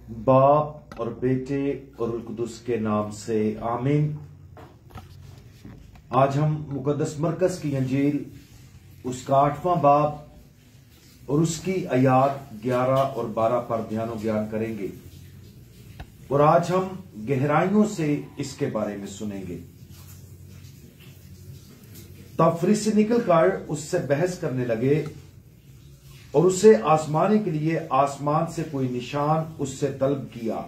बाप और बेटे और रुल कुदुस के नाम से आमीन। आज हम मुकद्दस मरकज की अंजील उसका 8वां बाब और उसकी आयात 11 और 12 पर ध्यान ज्ञान करेंगे और आज हम गहराइयों से इसके बारे में सुनेंगे। तब फरीसी निकलकर उससे बहस करने लगे और उसे आजमाने के लिए आसमान से कोई निशान उससे तलब किया।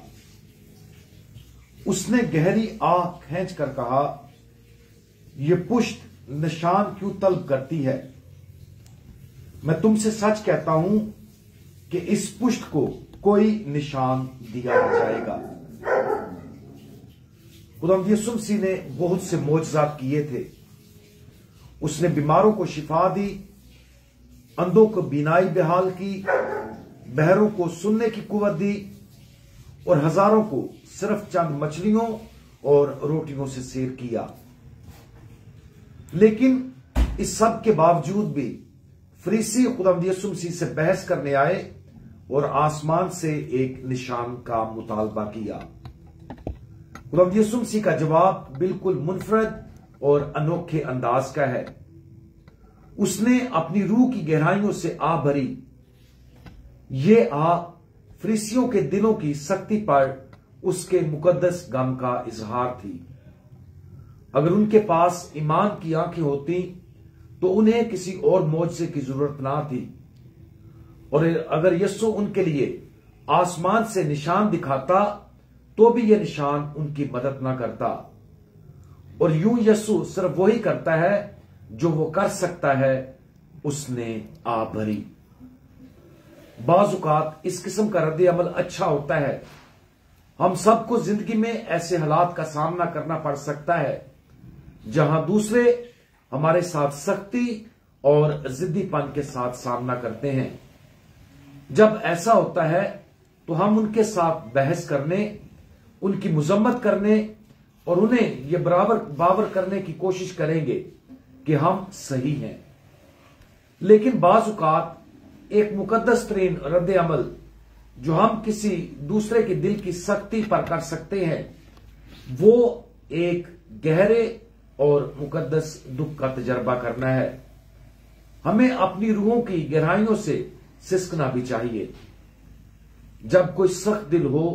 उसने गहरी आह खींचकर कहा, यह पुश्त निशान क्यों तलब करती है? मैं तुमसे सच कहता हूं कि इस पुश्त को कोई निशान दिया न जाएगा। खुदावंद यीशु मसीह ने बहुत से मोजज़ात किए थे। उसने बीमारों को शिफा दी, अंधों को बीनाई बहाल की, बहरों को सुनने की कुव्वत दी और हजारों को सिर्फ चंद मछलियों और रोटियों से सैर किया। लेकिन इस सब के बावजूद भी फरीसी खुदावंद यीशु मसीह से बहस करने आए और आसमान से एक निशान का मुतालबा किया। खुदावंद यीशु मसीह का जवाब बिल्कुल मुनफरद और अनोखे अंदाज का है। उसने अपनी रूह की गहराइयों से आह भरी। ये आह फरीसियों के दिलों की सख्ती पर उसके मुकद्दस गम का इजहार थी। अगर उनके पास ईमान की आंखें होती तो उन्हें किसी और मौजज़े की जरूरत ना थी, और अगर यीशु उनके लिए आसमान से निशान दिखाता तो भी यह निशान उनकी मदद ना करता। और यूं यीशु सिर्फ वही करता है जो वो कर सकता है। उसने आ भरी। बाजुकात इस किस्म का रद्द अमल अच्छा होता है। हम सबको जिंदगी में ऐसे हालात का सामना करना पड़ सकता है जहां दूसरे हमारे साथ सख्ती और जिद्दीपन के साथ सामना करते हैं। जब ऐसा होता है तो हम उनके साथ बहस करने, उनकी मुजम्मत करने और उन्हें यह बावर करने की कोशिश करेंगे कि हम सही हैं। लेकिन बाज़ औक़ात एक मुकद्दस तरीन रद्द अमल जो हम किसी दूसरे के दिल की सख्ती पर कर सकते हैं, वो एक गहरे और मुकद्दस दुख का तजर्बा करना है। हमें अपनी रूहों की गहराइयों से सिसकना भी चाहिए। जब कोई सख्त दिल हो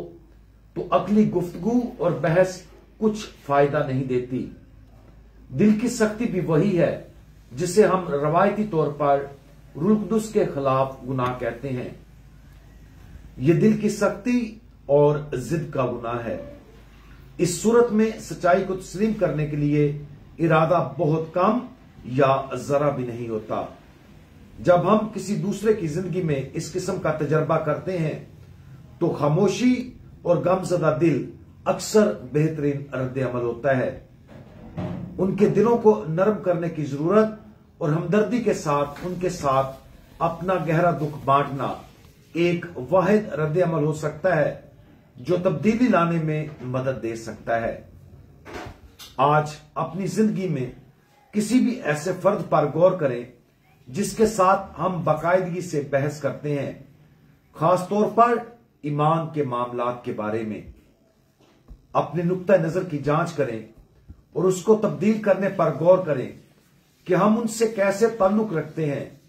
तो अकली गुफ्तगू और बहस कुछ फायदा नहीं देती। दिल की सख्ती भी वही है जिसे हम रवायती तौर पर रूह कुदुस के खिलाफ गुनाह कहते हैं। यह दिल की सख्ती और जिद का गुनाह है। इस सूरत में सच्चाई को तस्लीम करने के लिए इरादा बहुत कम या जरा भी नहीं होता। जब हम किसी दूसरे की जिंदगी में इस किस्म का तजर्बा करते हैं तो खामोशी और गमजदा दिल अक्सर बेहतरीन रद्द अमल होता है। उनके दिलों को नरम करने की जरूरत और हमदर्दी के साथ उनके साथ अपना गहरा दुख बांटना एक वाहिद रद्द अमल हो सकता है जो तब्दीली लाने में मदद दे सकता है। आज अपनी जिंदगी में किसी भी ऐसे फर्द पर गौर करें जिसके साथ हम बाकायदगी से बहस करते हैं, खासतौर पर ईमान के मामलात के बारे में। अपने नुक्ता नजर की जांच करें और उसको तब्दील करने पर गौर करें कि हम उनसे कैसे ताल्लुक रखते हैं।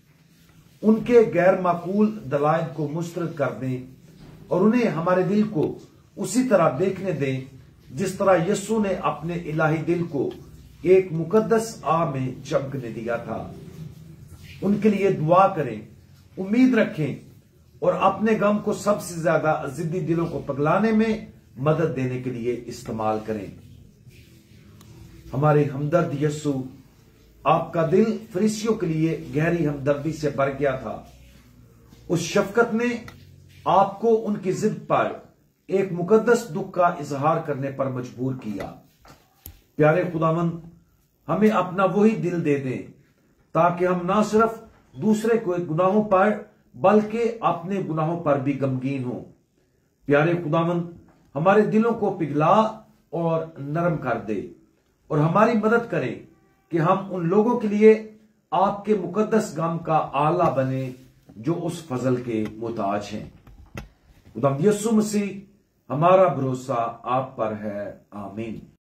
उनके गैर माकूल दलाइल को मुस्तरद कर दें और उन्हें हमारे दिल को उसी तरह देखने दें जिस तरह यीशु ने अपने इलाही दिल को एक मुकद्दस आग में चमकने दिया था। उनके लिए दुआ करें, उम्मीद रखें और अपने गम को सबसे ज्यादा जिद्दी दिलों को पगलाने में मदद देने के लिए इस्तेमाल करें। हमारे हमदर्द यीशु, आपका दिल फरीसियों के लिए गहरी हमदर्दी से भर गया था। उस शफकत ने आपको उनकी जिद पर एक मुकद्दस दुख का इजहार करने पर मजबूर किया। प्यारे खुदावंद, हमें अपना वही दिल दे दें ताकि हम ना सिर्फ दूसरे के गुनाहों पर बल्कि अपने गुनाहों पर भी गमगीन हों। प्यारे खुदावंद, हमारे दिलों को पिघला और नरम कर दे और हमारी मदद करें कि हम उन लोगों के लिए आपके मुकद्दस गम का आला बने जो उस फजल के मुताज हैं। खुदावंद यीशु मसीह, हमारा भरोसा आप पर है। आमीन।